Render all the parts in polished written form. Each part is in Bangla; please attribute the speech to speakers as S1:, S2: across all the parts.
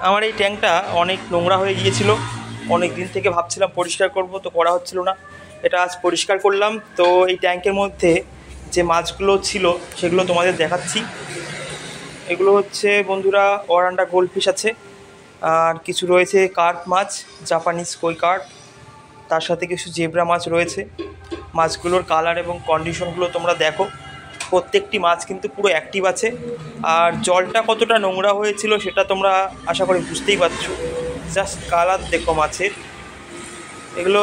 S1: আমার এই ট্যাঙ্কটা অনেক নোংরা হয়ে গিয়েছিল, অনেক দিন থেকে ভাবছিলাম পরিষ্কার করব, তো করা হচ্ছিল না। এটা আজ পরিষ্কার করলাম। তো এই ট্যাঙ্কের মধ্যে যে মাছগুলো ছিল সেগুলো তোমাদের দেখাচ্ছি। এগুলো হচ্ছে বন্ধুরা ওরান্ডা গোল্ডফিশ আছে, আর কিছু রয়েছে কার্প মাছ, জাপানিজ কই কার্প, তার সাথে কিছু জেব্রা মাছ রয়েছে। মাছগুলোর কালার এবং কন্ডিশনগুলো তোমরা দেখো, প্রত্যেকটি মাছ কিন্তু পুরো অ্যাক্টিভ আছে। আর জলটা কতটা নোংরা হয়েছিল সেটা তোমরা আশা করি বুঝতেই পারছো। জাস্ট কালার দেখো মাছের। এগুলো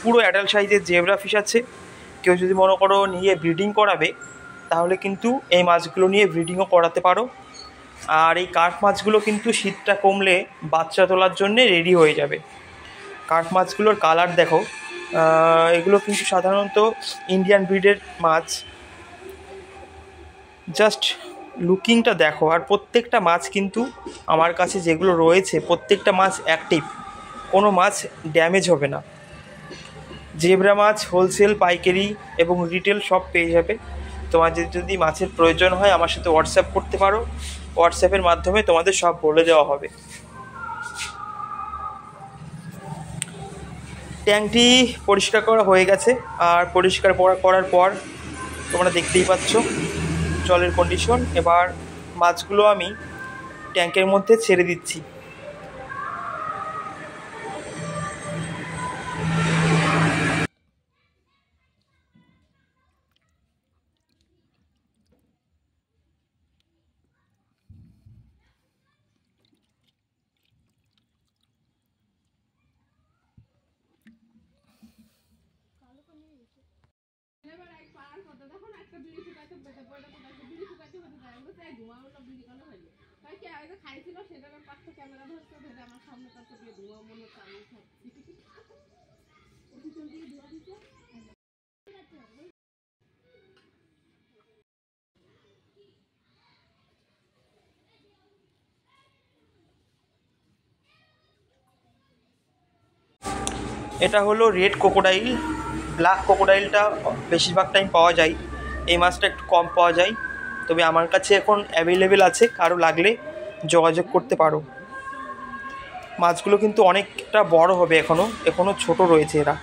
S1: পুরো অ্যাডাল্ট সাইজের জেব্রা ফিশ আছে। কেউ যদি মনে করো নিয়ে ব্রিডিং করাবে, তাহলে কিন্তু এই মাছগুলো নিয়ে ব্রিডিংও করাতে পারো। আর এই কার্প মাছগুলো কিন্তু শীতটা কমলে বাচ্চা তোলার জন্যে রেডি হয়ে যাবে। কার্প মাছগুলোর কালার দেখো, এগুলো কিন্তু সাধারণত ইন্ডিয়ান ব্রিডের মাছ। জাস্ট লুকিংটা দেখো। আর প্রত্যেকটা মাছ কিন্তু আমার কাছে যেগুলো রয়েছে প্রত্যেকটা মাছ অ্যাক্টিভ, কোনো মাছ ড্যামেজ হবে না। জেব্রা মাছ হোলসেল, পাইকারি এবং রিটেল সব পেয়ে যাবে। তোমাদের যদি মাছের প্রয়োজন হয় আমার সাথে হোয়াটসঅ্যাপ করতে পারো, হোয়াটসঅ্যাপের মাধ্যমে তোমাদের সব বলে দেওয়া হবে। ট্যাঙ্কটি পরিষ্কার করা হয়ে গেছে, আর পরিষ্কার করার পর তোমরা দেখতেই পাচ্ছ জলের কন্ডিশন। এবার মাছগুলো আমি ট্যাঙ্কের মধ্যে ছেড়ে দিচ্ছি। এটা হলো রেড ক্রোকোডাইল। ব্ল্যাক ক্রোকোডাইলটা বেশিরভাগ টাইম পাওয়া যায়, এই মাছটা একটু কম পাওয়া যায়। তবে আমার কাছে এখন অ্যাভেলেবেল আছে, কারো লাগলে যোগাযোগ করতে পারো। মাছগুলো কিন্তু অনেকটা বড় হবে, এখনও ছোট রয়েছে এরা।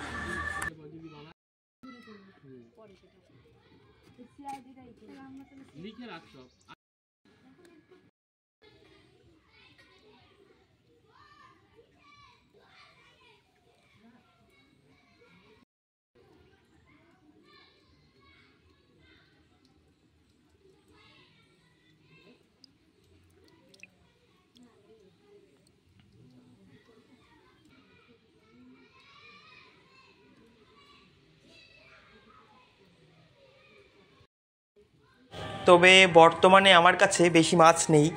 S1: তবে বর্তমানে আমার কাছে বেশি মাছ নেই।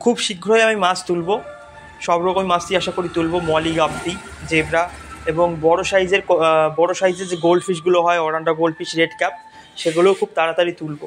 S1: খুব শীঘ্রই আমি মাছ তুলব, সব রকম মাছই আশা করি তুলব। মলি, গাপ্পি, জেব্রা এবং বড় সাইজের যে গোল্ড ফিশগুলো হয়, ওরান্ডা গোল্ড ফিশ, রেড ক্যাপ, সেগুলোও খুব তাড়াতাড়ি তুলব।